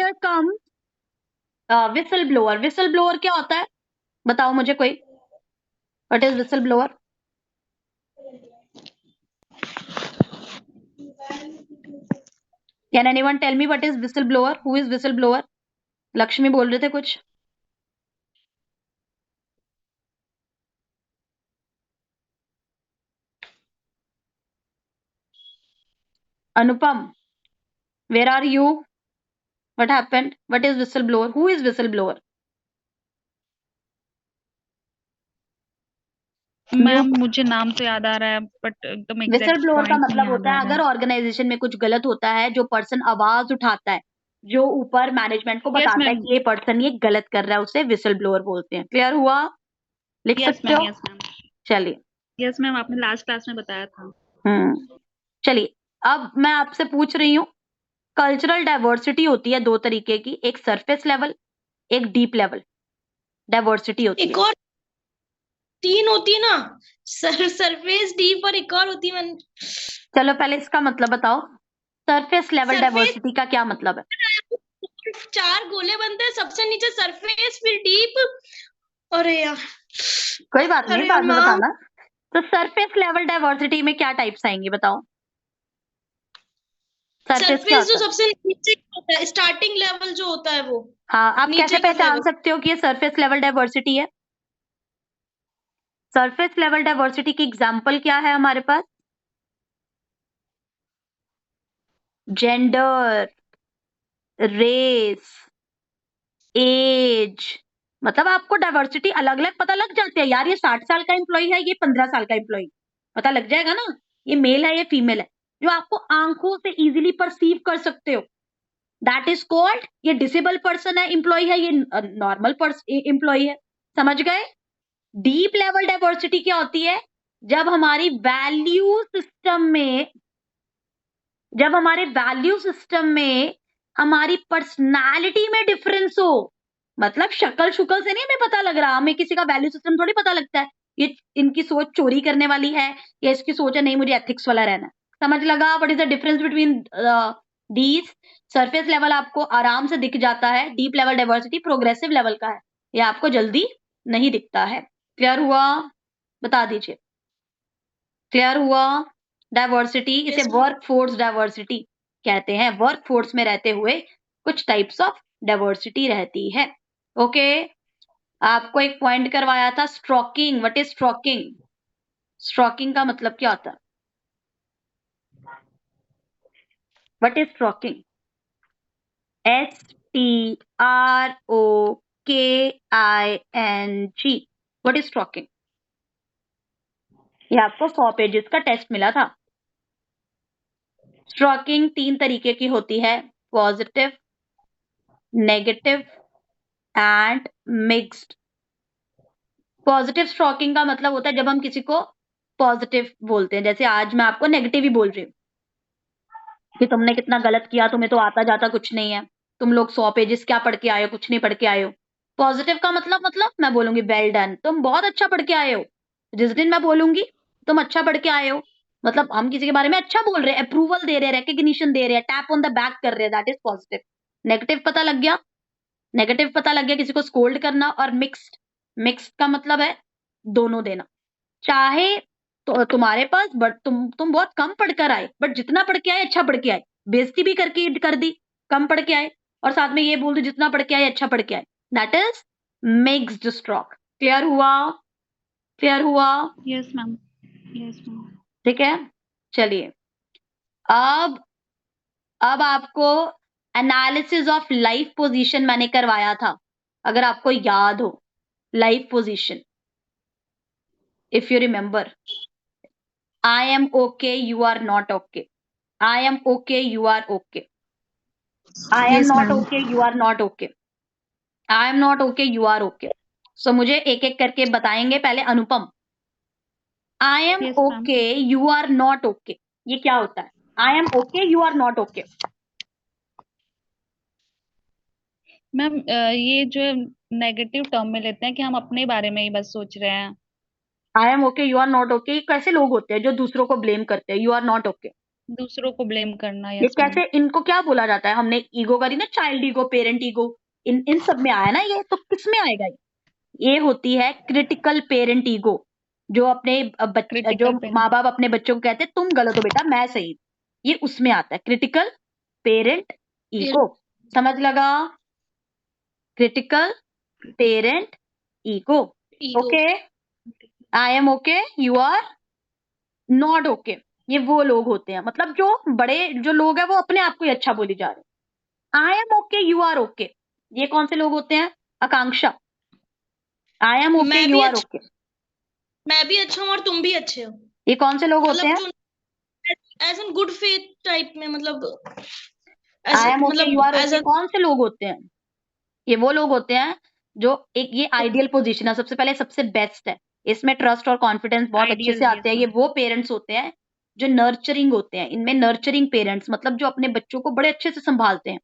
Here come whistleblower. Whistleblower क्या होता है, बताओ मुझे कोई, what is whistleblower? Can anyone tell me what is whistleblower? Who is whistleblower? Lakshmi बोल रहे थे कुछ। Anupam, where are you? What happened? What is whistleblower? Who is whistleblower? Ma'am मुझे नाम तो याद आ रहा है बट एकदम विसल एग्जैक्ट ब्लोअर का पॉइंट नहीं मतलब याद होता आ है रहा अगर है। ऑर्गेनाइजेशन में कुछ गलत होता है, जो पर्सन आवाज उठाता है, जो ऊपर मैनेजमेंट को यस बताता है मैम, कि ये पर्सन ये गलत कर रहा है, उसे विसल ब्लोअर बोलते हैं। क्लियर हुआ? लिख यस सकते मैम, हो? यस मैम, चलिए। यस मैम, आपने लास्ट क्लास में बताया था। चलिए, अब मैं आपसे पूछ रही हूँ, कल्चरल डाइवर्सिटी होती है दो तरीके की, एक सरफेस लेवल, एक डीप लेवल डाइवर्सिटी होती एक है। और 3 होती है ना, सरफेस, डीप और एक और होती है चलो पहले इसका मतलब बताओ, सरफेस लेवल सरफेस डाइवर्सिटी का क्या मतलब है? 4 गोले बनते हैं, सबसे नीचे सरफेस, फिर डीप। अरे यार, कोई बात नहीं, अरे यार बाद में नाम। बताना। तो सरफेस लेवल डाइवर्सिटी में क्या टाइप्स आएंगी बताओ? सरफेस क्या सरफेस जो होता है? सबसे नीचे होता है, स्टार्टिंग लेवल जो होता है वो, हाँ, आप कैसे नीचे का पहचान लेवल। सकते हो कि ये सरफेस लेवल डाइवर्सिटी है? सरफेस लेवल डाइवर्सिटी की एग्जांपल क्या है हमारे पास? Gender, race, as. मतलब आपको डाइवर्सिटी अलग अलग पता लग जाती है यार, ये 60 साल का एम्प्लॉय है, ये 15 साल का एम्प्लॉय, पता लग जाएगा ना, ये मेल है, ये फीमेल है, जो आपको आंखों से इजीली परसीव कर सकते हो। दैट इज कॉल्ड, ये डिसेबल पर्सन है एम्प्लॉय है, ये नॉर्मल एम्प्लॉय है। समझ गए? डीप लेवल डाइवर्सिटी क्या होती है? जब हमारी वैल्यू सिस्टम में, जब हमारे वैल्यू सिस्टम में हमारी पर्सनालिटी में डिफरेंस हो। मतलब शक्ल शुक्ल से नहीं हमें पता लग रहा, हमें किसी का वैल्यू सिस्टम थोड़ी पता लगता है, ये इनकी सोच चोरी करने वाली है या इसकी सोच है नहीं मुझे एथिक्स वाला रहना है। समझ लगा what is the difference between these? Surface level आपको आराम से दिख जाता है, deep level diversity progressive level का है, ये आपको जल्दी नहीं दिखता है। क्लियर हुआ? बता दीजिए। क्लियर हुआ? डाइवर्सिटी, इसे Yes, वर्क फोर्स डाइवर्सिटी कहते हैं। वर्क फोर्स में रहते हुए कुछ टाइप्स ऑफ डाइवर्सिटी रहती है। ओके, आपको एक पॉइंट करवाया था, stroking. What is stroking? Stroking का मतलब क्या होता है? What is stroking? STROKING। What is stroking? ये आपको 100 पेजेस का टेस्ट मिला था। स्ट्रोकिंग 3 तरीके की होती है, positive, negative and mixed. Positive stroking का मतलब होता है जब हम किसी को पॉजिटिव बोलते हैं, जैसे आज मैं आपको नेगेटिव ही बोल रही हूँ कि तुमने कितना गलत किया, तुम्हें तो आता जाता कुछ नहीं है, तुम लोग 100 पेजेस क्या पढ़ के आए हो, कुछ नहीं पढ़ के आए हो। पॉजिटिव का मतलब मैं बोलूंगी वेल डन, तुम बहुत अच्छा पढ़ के आए हो। जिस दिन मैं बोलूंगी तुम अच्छा पढ़ के आए हो, मतलब हम किसी के बारे में अच्छा बोल रहे हैं, अप्रूवल दे रहे हैं, रिकग्निशन दे रहे हैं, टैप ऑन द बैक कर रहे हैं, दैट इज पॉजिटिव। नेगेटिव पता लग गया? नेगेटिव पता लग गया, किसी को स्कोल्ड करना। और मिक्स्ड, मिक्स्ड का मतलब है दोनों देना। चाहे तो तुम्हारे पास बट तुम बहुत कम पढ़कर आए, बट जितना पढ़ के आए अच्छा पढ़ के आए, बेइज्जती भी करके कर दी, कम पढ़ के आए, और साथ में ये बोल दो जितना पढ़ के आए अच्छा पढ़ के आए, that is mixed stroke. Clear हुआ? क्लियर हुआ? Yes ma'am, yes ma'am. ठीक है, चलिए। अब अब आपको एनालिसिस ऑफ लाइफ पोजीशन मैंने करवाया था, अगर आपको याद हो, life position, if you remember. I am okay, you are not okay. I am okay, you are okay. I am yes not ma'am. okay, you are not okay. I am not okay, you are okay. So मुझे एक एक करके बताएंगे, पहले अनुपम। I am yes ma'am. okay, you are not okay. ये क्या होता है? I am okay, you are not okay. Ma'am ये जो नेगेटिव टर्म में लेते हैं कि हम अपने बारे में ही बस सोच रहे हैं। I am okay, you are not okay. ये कैसे लोग होते हैं जो दूसरों को ब्लेम करते हैं? You are not okay. दूसरों को ब्लेम करना, ये यस मैम। कैसे, इनको क्या बोला जाता है? हमने ईगो करी ना, चाइल्ड ईगो, पेरेंट ईगो, इन सब में आया ना ये, तो किस में आएगा ये होती है क्रिटिकल पेरेंट ईगो, जो अपने जो क्रिटिकल माँ पेरेंट। बाप अपने बच्चों को कहते हैं तुम गलत हो बेटा मैं सही हूं। ये उसमें आता है क्रिटिकल पेरेंट ईगो। समझ लगा? Critical parent ego. Ego. Okay, I am okay, you are not okay. ये वो लोग होते हैं, मतलब जो बड़े जो लोग हैं वो अपने आप को ही अच्छा बोली जा रहे हैं। I am okay, you are okay, ये कौन से लोग होते हैं? आकांक्षा, आई एम ओके, मैं यू भी आर अच्छा, ओके, मैं भी अच्छा हूँ और तुम भी अच्छे हो, ये कौन से लोग होते मतलब हैं? जो as an good faith type में, मतलब आई एम ओके, यू मतलब आर एज ओके एन। कौन से लोग होते हैं? ये वो लोग होते हैं जो एक, ये आइडियल पोजीशन है, सबसे पहले सबसे बेस्ट है, इसमें ट्रस्ट और कॉन्फिडेंस बहुत अच्छे आइडियल, से यस आते हैं। ये मैम। वो पेरेंट्स होते हैं जो नर्चरिंग होते हैं, इनमें नर्चरिंग पेरेंट्स मतलब जो अपने बच्चों को बड़े अच्छे से संभालते हैं।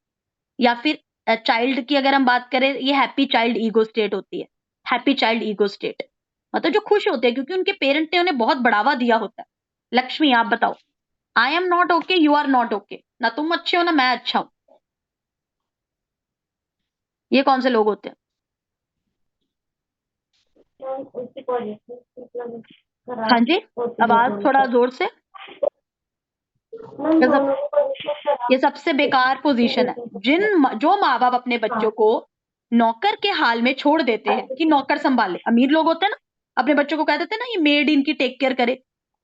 या फिर चाइल्ड की अगर हम बात करें, ये हैप्पी चाइल्ड ईगो स्टेट होती है। हैप्पी चाइल्ड ईगो स्टेट मतलब जो खुश होते हैं क्योंकि उनके पेरेंट ने उन्हें बहुत बढ़ावा दिया होता है। लक्ष्मी आप बताओ, I am not okay, you are not okay, ना तुम अच्छे हो ना मैं अच्छा हूं, ये कौन से लोग होते हैं? हाँ जी, आवाज थोड़ा जोर से। ये ये सबसे बेकार पोजीशन है, जो माँ बाप अपने बच्चों को नौकर के हाल में छोड़ देते हैं कि नौकर संभाले। अमीर लोग होते हैं ना, अपने बच्चों को कह देते हैं ना ये मेड इनकी टेक केयर करे,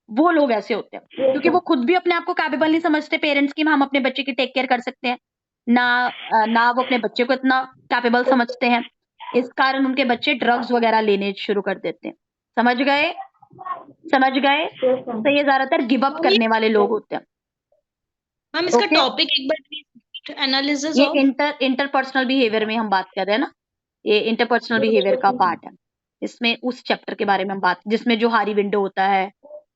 वो लोग ऐसे होते हैं क्योंकि वो खुद भी अपने आप को कैपेबल नहीं समझते पेरेंट्स की, हम अपने बच्चे की टेक केयर कर सकते हैं ना। ना वो अपने बच्चे को इतना कैपेबल समझते हैं, इस कारण उनके बच्चे ड्रग्स वगैरह लेने शुरू कर देते हैं। समझ गए? समझ गए? तो ये ज्यादातर गिव अप करने वाले लोग होते हैं। हम इसका ओके, टॉपिक एक बार एनालिसिस ये ऑफ। इंटरपर्सनल बिहेवियर में हम बात कर रहे हैं ना, ये इंटरपर्सनल बिहेवियर का पार्ट है। इसमें उस चैप्टर के बारे में हम बात, जिसमें जो हारी विंडो होता है,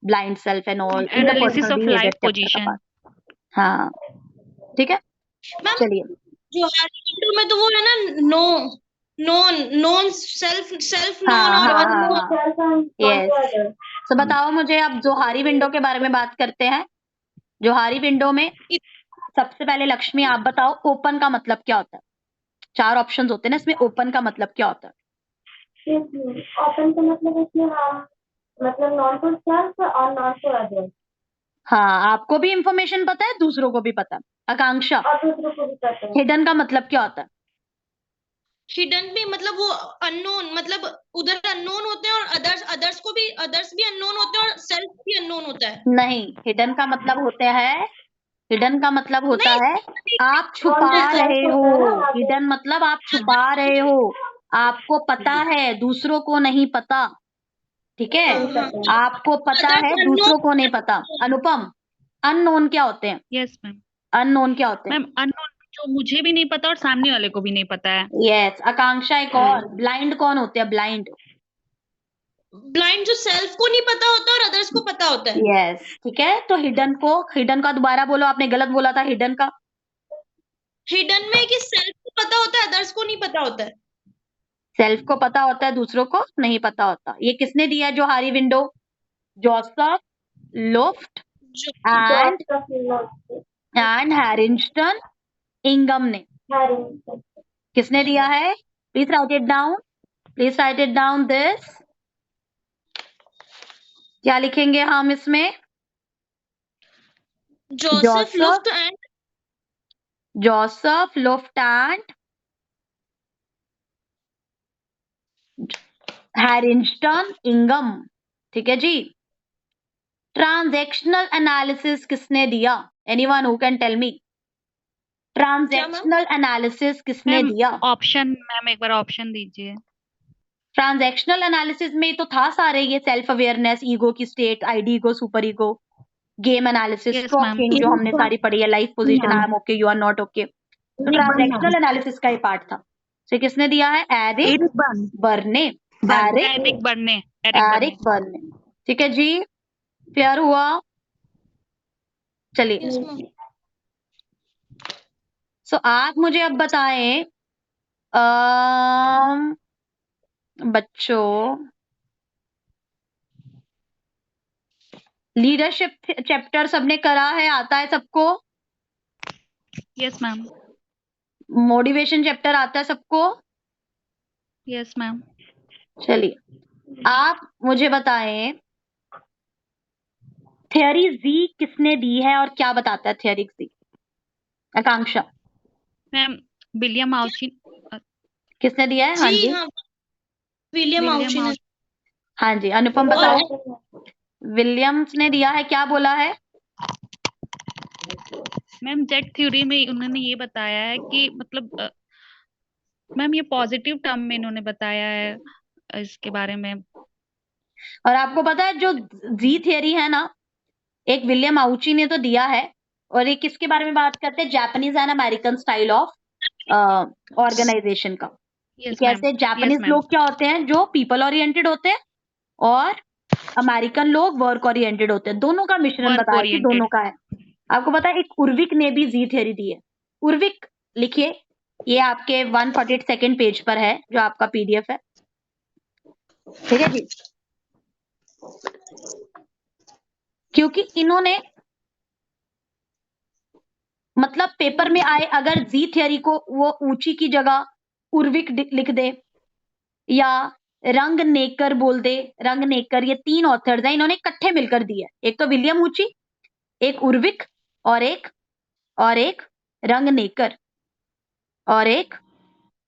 blind self and all, analysis interpersonal of behaviour life chapter का पोजीशन। पार्ट। हाँ ठीक है, मैम चलिए। जो एटीट्यूड में तो वो है ना, no known known self self known हाँ और हाँ हाँ अननोन। हाँ, यस। तो बताओ मुझे, अब जोहारी विंडो के बारे में बात करते हैं। जोहारी विंडो में सबसे पहले लक्ष्मी आप बताओ, ओपन का मतलब क्या होता है? 4 ऑप्शंस होते हैं ना इसमें, ओपन का मतलब क्या होता है? ओपन का मतलब इसमें हम मतलब नॉन टू सेल्फ और नॉन टू अदर, हाँ, आपको भी इंफॉर्मेशन पता है, दूसरों को भी पता है। आकांक्षा, और दूसरों को भी पता है। हिडन का मतलब क्या होता है? हिडन भी मतलब वो अननोन, मतलब उधर अननोन होते हैं और अदर्स को भी, अदर्स भी अननोन होते हैं और सेल्फ भी अननोन होता है। नहीं, हिडन का मतलब होता है, हिडन का मतलब होता नहीं, है आप छुपा नॉन टू ऐसा रहे सेल्फ हो। होता है ना वहाँ पे। हिडन मतलब आप छुपा रहे हो, आपको पता है दूसरों को नहीं पता, ठीक है? हाँ हाँ, आपको पता अदर्स है दूसरों को नहीं पता। अननोन। अनुपम, अननोन क्या होते हैं? Yes ma'am. अननोन क्या होते हैं? मैम अननोन जो मुझे भी नहीं पता और सामने वाले को भी नहीं पता है। यस। आकांक्षा, एक और, ब्लाइंड कौन होते हैं? ब्लाइंड, ब्लाइंड जो सेल्फ को नहीं पता होता और अदर्स को पता होता है। यस ठीक है। तो हिडन को, हिडन का दोबारा बोलो, आपने गलत बोला था हिडन का। हिडन में कि सेल्फ को पता होता है, अदर्स को नहीं पता होता है। सेल्फ को पता होता है, दूसरों को नहीं पता होता। ये किसने दिया है जो हारी विंडो? जोसेफ लुफ्ट जो एंड जॉर्ज का फिल्म हैरिंगटन इंगम ने। हैरी। किसने दिया है? Please write it down, please write it down this. क्या लिखेंगे हम इसमें? Joseph Luft and Joseph Luft and Harrington इंगम, ठीक है जी। ट्रांजैक्शनल एनालिसिस किसने दिया? Anyone who can tell me? Transactional analysis किसने मैम दिया? ऑप्शन, मैम एक बार ऑप्शन दीजिए। ट्रांजैक्शनल एनालिसिस में तो था सारे, ये सेल्फ अवेयरनेस, ईगो की state, id ego, super ego, game analysis, yes ma'am. Stroking जो हमने सारी पढ़ी है, life position, I am okay, you are not okay, तो ट्रांजैक्शनल एनालिसिस का ही पार्ट था। तो किसने दिया है? Eric Berne. Eric Berne. Eric Berne, ठीक है जी। क्लियर हुआ? चलिए, यस मैम। सो आप मुझे अब बताएं, अम, बच्चों, लीडरशिप चैप्टर सबने करा है, आता है सबको? Yes ma'am. मोटिवेशन चैप्टर आता है सबको? Yes ma'am. चलिए आप मुझे बताएं, थ्योरी जी किसने दी है और क्या बताता है थ्योरी जी? आकांक्षा, मैम विलियम आउची। किसने दिया है? हाँ जी जी, हाँ, विलियम आउची ने। हाँ जी। अनुपम और बताओ, विलियम्स ने दिया है, क्या बोला है? मैम जेट थ्योरी में उन्होंने ये बताया है कि मतलब मैम ये पॉजिटिव टर्म में इन्होंने बताया है इसके बारे में। और आपको पता है जो जी थियरी है ना, एक विलियम आउची ने तो दिया है, और एक किसके बारे में बात करते हैं? Japanese and American style of organization का। Yes ma'am. कैसे यस जापानीज मैम। लोग क्या होते हैं? जो पीपल ओरिएंटेड होते हैं, और अमेरिकन लोग वर्क ओरिएंटेड होते हैं। दोनों का मिश्रण वर्क बताया कि दोनों ओरिएंटेड। का है। आपको पता है एक उर्विक ने भी जी थियरी दी है। उर्विक लिखिए, ये आपके 142nd पेज पर है, जो आपका पीडीएफ है। ठीक है जी, क्योंकि इन्होंने मतलब पेपर में आए अगर जी थियरी को वो ऊंची की जगह उर्विक लिख दे, या रंग नेकर बोल दे। रंग नेकर, ये 3 ऑथर्स हैं, इन्होंने इकट्ठे मिलकर दी है। एक तो विलियम ऊंची, एक उर्विक, और एक रंग नेकर, और एक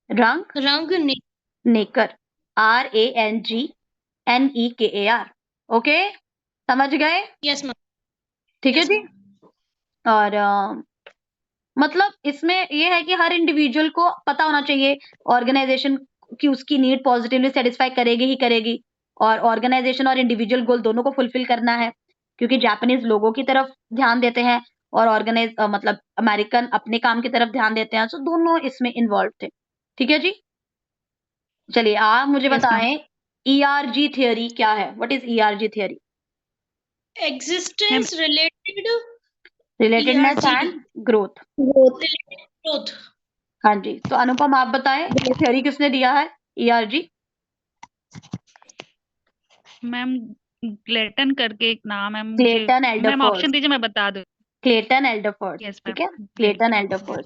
रंग रंग ने। नेकर, RANGNEKAR। ओके, समझ गए? Yes ma'am. ठीक है यस जी। मैम। और मतलब इसमें ये है कि हर इंडिविजुअल को पता होना चाहिए ऑर्गेनाइजेशन की उसकी नीड पॉजिटिवली सेटिस्फाई करेगी ही करेगी, और ऑर्गेनाइजेशन और इंडिविजुअल गोल दोनों को फुलफिल करना है, क्योंकि जापानीज लोगों की तरफ ध्यान देते हैं और मतलब अमेरिकन अपने काम की तरफ ध्यान देते हैं, तो दोनों इसमें इन्वॉल्व थे। ठीक है जी, चलिए आप मुझे यस मैम। बताएं ERG थियोरी क्या है? What is ERG theory? Existence related relatedness ERG and growth. Growth. हाँ जी, तो अनुपम आप बताएं, ये थ्योरी किसने दिया है ERG? मैम क्लेटन करके एक नाम है मुझे। Clayton ma'am एल्डरफर्ड। ऑप्शन दीजिए मैं बता दूं। क्लेटन एल्डरफर्ड, यस ठीक मैम। है, क्लेटन एल्डरफर्ड।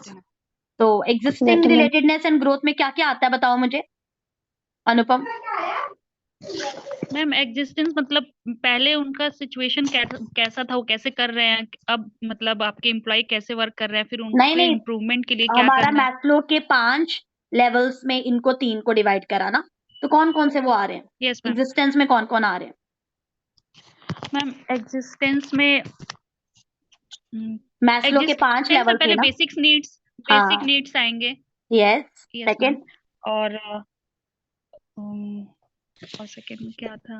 तो existing Clayton. Relatedness and growth में क्या क्या आता है, बताओ मुझे अनुपम। मैम एग्जिस्टेंस मतलब पहले उनका सिचुएशन कैसा था, वो कैसे कर रहे हैं, अब मतलब आपके एम्प्लॉय कैसे वर्क कर रहे हैं, फिर नहीं उनके नहीं, इम्प्रूवमेंट के लिए क्या हमारा करना है। मैस्लो के 5 लेवल्स में इनको 3 को डिवाइड करा ना, तो कौन कौन से वो आ रहे हैं? Yes ma'am. एग्जिस्टेंस में कौन कौन आ रहे हैं? मैम एग्जिस्टेंस में मैस्लो के 5 एग्जिस्टेंस में लेवल थे पहले ना? बेसिक हाँ, नीड्स आएंगे। यस। Yes ma'am. सेकंड, और सेकंड में क्या था?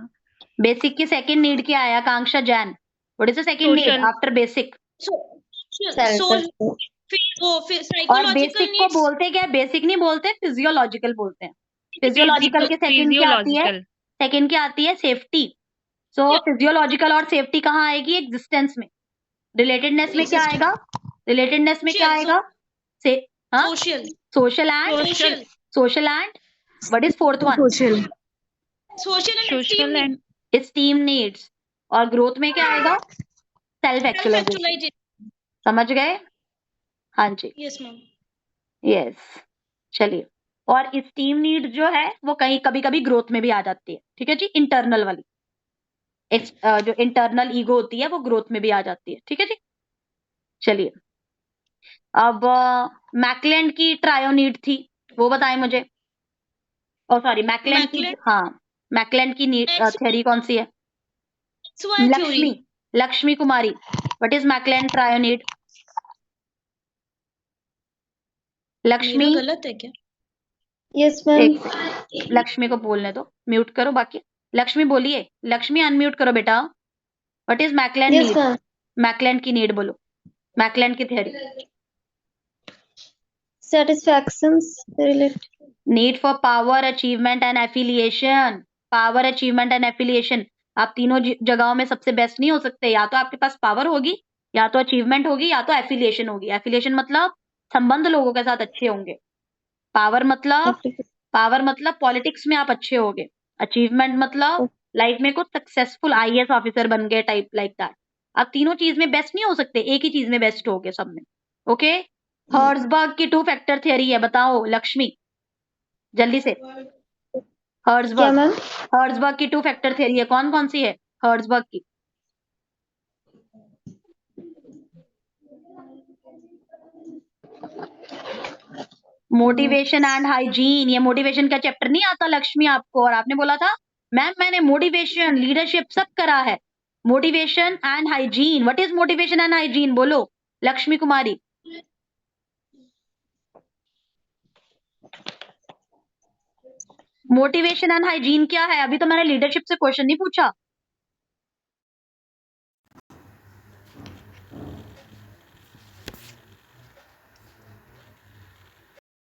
बेसिक की सेकंड नीड क्या आया? Akanksha Jain, what is the second need social. After basic? फिर और साइकोलॉजिकल बेसिक को नीड्स। बोलते क्या? बेसिक नहीं बोलते, फिजियोलॉजिकल बोलते हैं। फिजियोलॉजिकल के सेकंड क्या आती है? फिजियोलॉजिकल। सेकंड क्या आती है? सेफ्टी। सो फिजियोलॉजिकल और सेफ्टी कहाँ आएगी? एग्जिस्टेंस में। रिलेटेडनेस में क्या आएगा? रिलेटेडनेस में क्या आएगा? से हाँ, social. Social and social. Social and what is fourth one? Social. Social and social and esteem needs. और ग्रोथ में क्या आएगा? Self self actualization. एक्चुअलाइजेशन। समझ गए? हाँ जी, यस मैम। यस। चलिए, और स्टीम नीड जो है वो कहीं कभी कभी ग्रोथ में भी आ जाती है। ठीक है जी, इंटरनल वाली जो इंटरनल ईगो होती है वो ग्रोथ में भी आ जाती है। ठीक है जी, चलिए अब मैकलैंड की ट्रायो नीड थी, वो बताएं मुझे। ओ सॉरी, मैकलैंड की, मैकलेट हाँ, मैकलैंड की नीड थ्योरी कौन सी है? XY theory. Lakshmi, Lakshmi Kumari, what is McClelland trio need? Lakshmi, मेरा गलत है क्या? Yes ma'am. एक सेकंड, लक्ष्मी को बोलने दो, म्यूट करो बाकी। लक्ष्मी बोलिए, लक्ष्मी अनम्यूट करो बेटा। What is McClelland yes need? Ma'am. McClelland की नीड बोलो, मैकलैंड की theory. Satisfactions related. Need for power, achievement and affiliation. Power, achievement and affiliation, आप तीनों जगहों में सबसे बेस्ट नहीं हो सकते। या तो आपके पास पावर होगी, या तो अचीवमेंट होगी, या तो एफिलिएशन होगी। एफिलिएशन मतलब संबंध लोगों के साथ अच्छे होंगे। पावर मतलब पॉलिटिक्स में आप अच्छे होगे। अचीवमेंट मतलब लाइफ में कुछ सक्सेसफुल आईएएस ऑफिसर बन गए टाइप लाइक दैट। आप तीनों चीज में बेस्ट नहीं हो सकते, एक ही चीज में बेस्ट हो गए सब में। ओके, हर्ट्जबर्ग की 2 फैक्टर थ्योरी है, बताओ लक्ष्मी जल्दी से। क्या हर्ट्जबर्ग, मैम? हर्ट्जबर्ग की 2 फैक्टर थ्योरी है, कौन कौन सी है हर्ट्जबर्ग की? Motivation and hygiene. ये मोटिवेशन का चैप्टर नहीं आता लक्ष्मी आपको, और आपने बोला था मैम मैंने मोटिवेशन लीडरशिप सब करा है। Motivation and hygiene, what is motivation and hygiene, बोलो लक्ष्मी कुमारी। मोटिवेशन एंड हाइजीन क्या है? अभी तो मैंने लीडरशिप से क्वेश्चन नहीं पूछा।